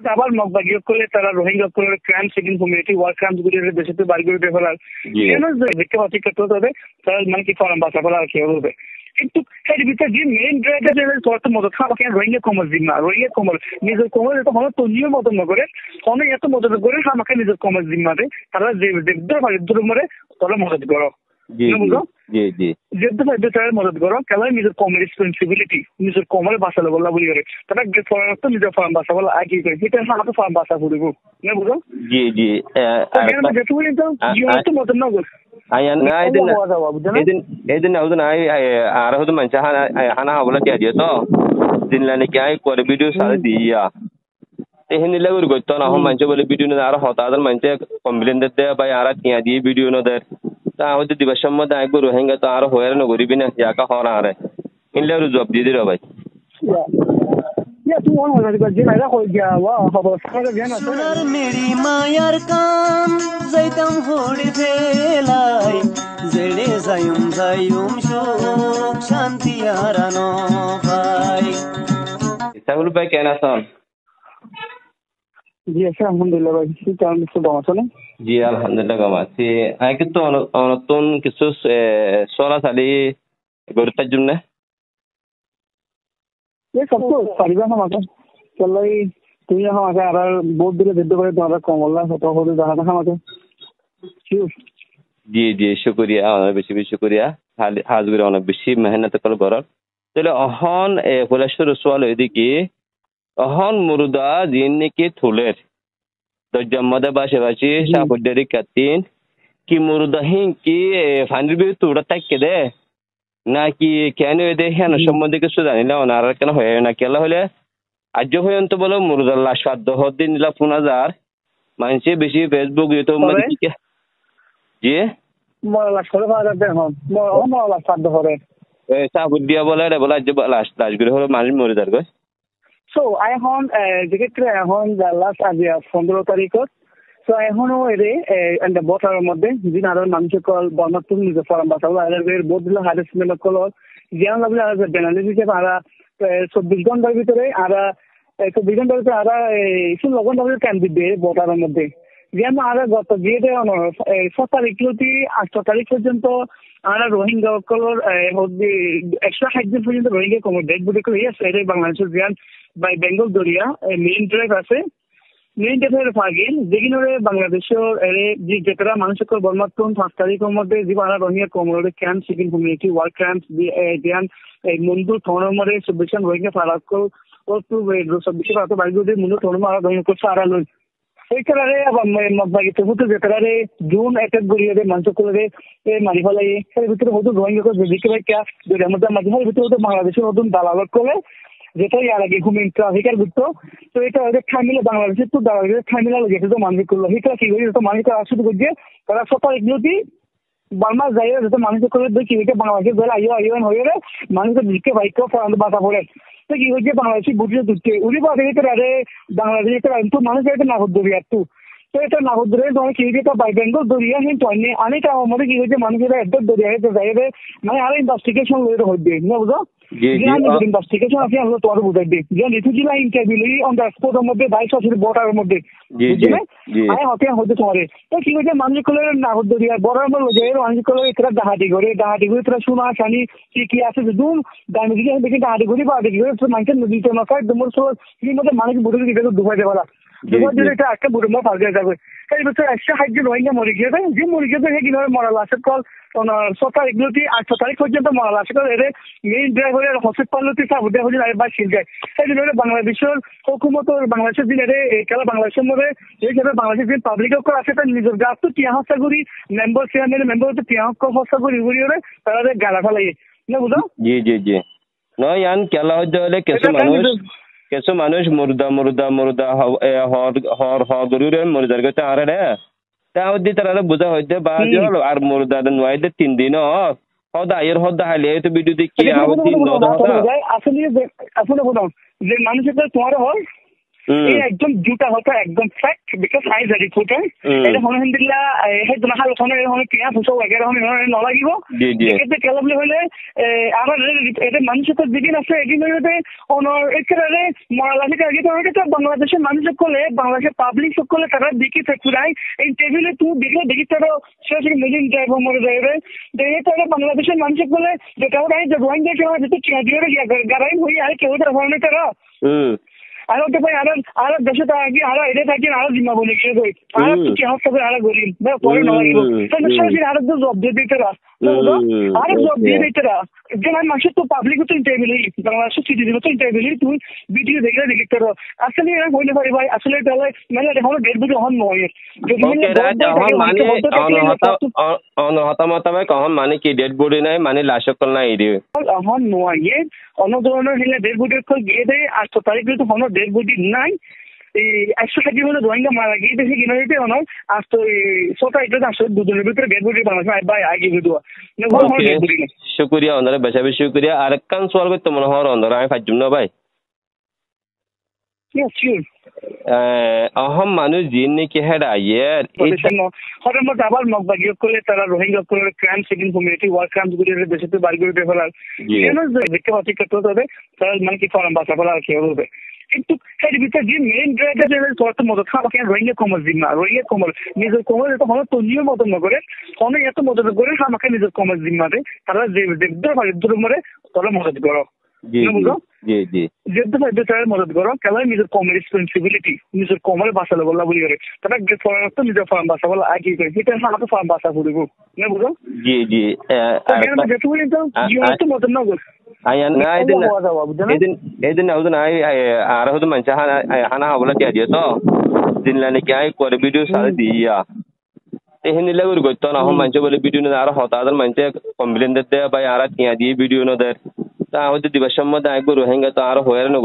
আবার মগবাগিও করলে তারা রোহিঙ্গা করে crime seeking community war crimes গুলি দেশে বাড়ি করে ফেলার কেন দেখতে পাচ্ছি করতে হবে তারা মানে কি ফরাম বাসা ফেলা আর কি হবে কিন্তু এর ভিতরে যে মেইন ড্রাইভার তত মতো খাওয়া কেন রোহিঙ্গা কমর জিম্মা রোহিঙ্গা কমর নিজের কমর এত হলো তো নিয়ম মতো না করে অনেক এত মদত করে আমাকে নিজের কমর জিম্মা দেয় তারা যে দেখতে পারে মরে তারা মদত করো যেতে পারবে তারা মদত করো কেন নিজের কমের রেসপন্সিবিলিটি নিজের কমরে বাঁচালে বললা বলি করে তারা ফরাম তো নিজের ফরাম বাসা বলা আগে করে সেটা আমাকে ফরাম বাসা পড়িব না বুঝো যেহেতু মদত না করে Edin audun ay arahud mancha hana habla kya diya to dinlane kya ay kore video sare diya ehin lagur gotto na hom mancha bole video na ara hota adar mancha complain de bay ara kya di video no der ta aud dibasham mod ay go rohenga to ara hoyar no gori bina ya ka hora are in lagur job di dira bay ya tu on wala ga jina ra ho gya wa haba sara gya na sonar meri mayar kan zaitam hodi felai zede zayum shok shanti arano bhai sabul bhai kehna son जी ऐसा alhamdulillah भाई কি কারণ কিছু বামাছো না জি alhamdulillah gamasi ay kitto ton kisus sola sali gorta junne ये सब तो परिवार हमारा चलो ये तुम यहाँ आके आ रहा बहुत दिल दे दो भाई तुम्हारा कमला होता हो तो जाना हमारे जी जी शुक्रिया बेशी बेशी शुक्रिया हाजिर होना बेशी मेहनत कर गरर चलो अहन फुलेश्वर सवाल यदि की अहन मुर्दा जिन्ने की थुलेर तो जम्मदा बाशे बाशी शाफुद्दरी कत्तीन की मुर्दा हिं की फांडी भी तुड़ा तक के दे না কি কেন এদের হ্যাঁ সম্বন্ধে কিছু জানি না ওনারা কেন হয়ে না কেলা হলে আজ পর্যন্ত বলো মুরুদাল্লাহ সাধ্য হদ্দিন নিলা 5000 মানুষে বেশি ফেসবুক ইউটিউব মানে কি জি মরালা করে ভাড়া দেন মরালা সাধ্য করে সাবুদ্দিয়া বলে রে বলে আজ লাস্ট করে হলো মানুষ মরে যার গো সো আই হন যেক্ষেত্রে এখন লাস্ট আজ 15 তারিখত তো এখনো এরে এন্ড বটার মধ্যে দিন আরো মানুষের কল বর্ণাত্মক নিজে ফরাম বাসাবো এর বোধগুলো হারেসমেন্ট কল জ্ঞান লাগলে আর বেনালি হিসেবে আর 24 ঘন্টার ভিতরে আর 24 ঘন্টার ভিতরে আর 16 ঘন্টার ভিতরে ক্যান্ডিডেট বটার মধ্যে যেমন আর গত বিয়েতে 7 তারিখ থেকে 8 তারিখ পর্যন্ত আর রোহিঙ্গা কলর 160 জন পর্যন্ত রোহিঙ্গা কম ডেড বডি করে এর বাংলাদেশের জ্ঞান by Bengal Dariya main drive আছে মেইন ডেটের ফাগিন যেগুলোরে বাংলাদেশের যেটা মানুষের বর্মাত্মক 5 তারিখের মধ্যে জীবন রোহিঙ্গা কমরে camp seeking community work camp ধ্যান মন্দু থনমরে সববিশন রোহিঙ্গা ফারাক ও টু সববিশন আতো বাইগুদে মন্দু থনমরা রোহিঙ্গা সারা লই এই কারণে মগবাগি তো যেটা জুন অ্যাটাক গড়িয়ে মানুষ করে মারি ফেলাই এর ভিতরে হতো রোহিঙ্গা দিকে ভাই ক্যাশ দুইটার মধ্যে মাঝে ভিতরে হতো বাংলাদেশের নতুন দালালত করে যেটা ইয়ার আগে ঘুমিয়ে ট্রাফিকার ঘুরতো তো এটা ওদের থামিলে বাংলাদেশের তো দাঁড়ালে থামিলা যেটা তো মানুষ করলো সেটা কি করি তো মানুষ আসতে করছে তারা সকাল এগুলোতে বার্মা যাই যেটা মানুষ করে দেখি এটা বাংলাদেশের বেলা আইন হয়ে রে মানুষের দিকে বাইক বাধা পড়ে তো কি হচ্ছে বাংলাদেশি বুঝে দুঃখে উড়ি বাধে আরে বাংলাদেশের তো মানুষ এটা না হতো আর তো এটা না হতো তোমার কি হয়েছে বাই বেঙ্গল দরিয়া কিন্তু অনেক আমাদের কি হয়েছে মানুষেরা একদম দরিয়া যাই রে মানে আরো ইনভেস্টিগেশন হয়ে না বুঝো ইনভেস্টিগেশন আছে আমরা তোমার বুঝাই দিই যে refugee line interview on the স্পটের মধ্যে 22 বর্ডারের মধ্যে বুঝলে আয় হতে তোমারে তো কি হয়েছে মানুষ করে না হতো দরিয়া বর্ডার মধ্যে যে মানুষ করে এটা ডাহাটি করে এটা শোনা শানি কি আছে যে দুম দামি দিকে দেখি ডাহাটি করে বা দেখি মানুষের নদী তো না কাজ তোমার সব কি মধ্যে মানুষ বুঝে দিতে ডুবাই দেওয়া দুবার যদি এটা একটা বুড়ো মা ফাল যাবে এই বছর 160 রোহিঙ্গা মরে গিয়েছে যে মরে গিয়েছে সে কিভাবে মরা লাশের কল 7 তারিখ 8 তারিখ পর্যন্ত মরা লাশের কল এর মেইন ড্রাইভারের হসপিটালতে সাবুদে হয়ে যায় বা শিল যায় এই জন্য বাংলাদেশের হুকুমত বাংলাদেশের দিন খেলা বাংলাদেশের মধ্যে এই হিসাবে বাংলাদেশের দিন পাবলিক অকর আছে তার নিজের গাছ তো টিয়া হস্তা করি মেম্বার চেয়ারম্যান মেম্বার তো টিয়া হস্তা করি ঘুরি ওরে তারা গালা ফেলাই না বুঝো জি জি জি নয় আন খেলা হলে কিছু মানুষ মুর্দা হর গরুরে মরে যার গেছে আর রে তাও দি তারা বোঝা হইতে বা হলো আর মুর্দা নয়তে 3 দিন হদা হাইলে তো ভিডিও দেখি আও 3 আসলে বলো যে মানুষের তোমার হয় এই একদম দুটা কথা একদম fact because I a reporter এটা হন হিন্দিলা হে দনা হাল হন হন কিয়া ফুসো এগারে হন ন লাগিব এতে কেলাবলে হলে আমার এটা মানুষ তো দিদিন আছে এদিন হইতে অনর একরারে মরালাকে আগে তো এটা বাংলাদেশের মানুষ সকলে বাংলাদেশের পাবলিক সকলে তারা দেখি থাকুরাই এই টেবিলে তুই দেখি তারা শেষে মিলিন যাইব মরে যাইবে দেখে তারা বাংলাদেশের মানুষ সকলে যেটা ওরাই যে রোহিঙ্গা কেউ যেতে চিয়া দিয়ে গারাই হই আর কেউ তারা হনে তারা আর ওটা ভাই আর দেশে তো আগে আর এটা থাকি আর জিম্মা বলে কি কই আর কি হবে আর গরিব না পরে না লাগিব তাহলে শেষে আর তো জব দিয়ে দিতে রা আর জব দিয়ে দিতে রা যে মানুষ তো পাবলিক তো টেবিলে বাংলাদেশের সিটিজেন তো টেবিলে তুই ভিডিও দেখলে দেখতে রা আসলে এরা হইলে পারে ভাই আসলে তাহলে মানে এটা হলো ডেড বডি হন নয় যদি মানে হতামত ভাই কখন মানে কি ডেড বডি নাই মানে লাশকল নাই রে হন নয় অন্য ধরনের হলে ডেড বডি কল গিয়ে দেয় আর তো তারিখে তো হন ডেড বডি নাই এই 100 হলে রোহিঙ্গা মারা গিয়ে দেখে কিনা দিতে হন আর তো সোটা এটা আসলে দুজনের ভিতরে ডেড বডি বানাচ্ছে ভাই আগে ভিডিও শুক্রিয়া অন্ধরে বেশি বেশি শুক্রিয়া আর কান সওয়াল করতে মনে হয় অন্ধরে আমি ফাইজুম না ভাই অহম মানুষ জিন নাকি হেরা ইয়ের হঠাৎ মতো আবার মগবাগিয়ে করলে তারা রোহিঙ্গা করলে crime seeking community war crime গুলি দেশে তো বাড়ি করে ফেলার দেখতে পাচ্ছি করতে হবে তারা মানে কি ফরম বাঁচা ফেলা আর কি হবে কিন্তু এর ভিতরে যে মেইন ড্রাইভার করতে মতো খাওয়া কেন রোহিঙ্গা কমার জিম্মা রোহিঙ্গা কমার নিজের কমার এটা হলো তো নিয়ম মতো না করে অনেক এত মদত করে আমাকে নিজের কমার জিম্মা দেয় তারা যে দেখতে মরে তারা মদত করো মদত করো কেবল নিজের কমের রেসপন্সিবিলিটি নিজের কমরে বাঁচালো বললা বলি করে তারা ফরেন নিজের ফর্ম বাঁচা বলা আগে করে সেটা আমাকে ফর্ম বাঁচা পড়বো না বুঝো জি জি মদত না এদিন আর হয়তো মানুষ হানা হবলা কে দিয়ে তো দিনলানি কে করে ভিডিও সারে দিয়া এখানে লাগর গইত না হম মানুষ বলে ভিডিও না আর হতাদের মানুষ কমপ্লেন দিতে ভাই আর কে দিয়ে ভিডিও না দেয় তা হয়তো দিবস সম্মত আইব রোহিঙ্গা তো আর হয়ে না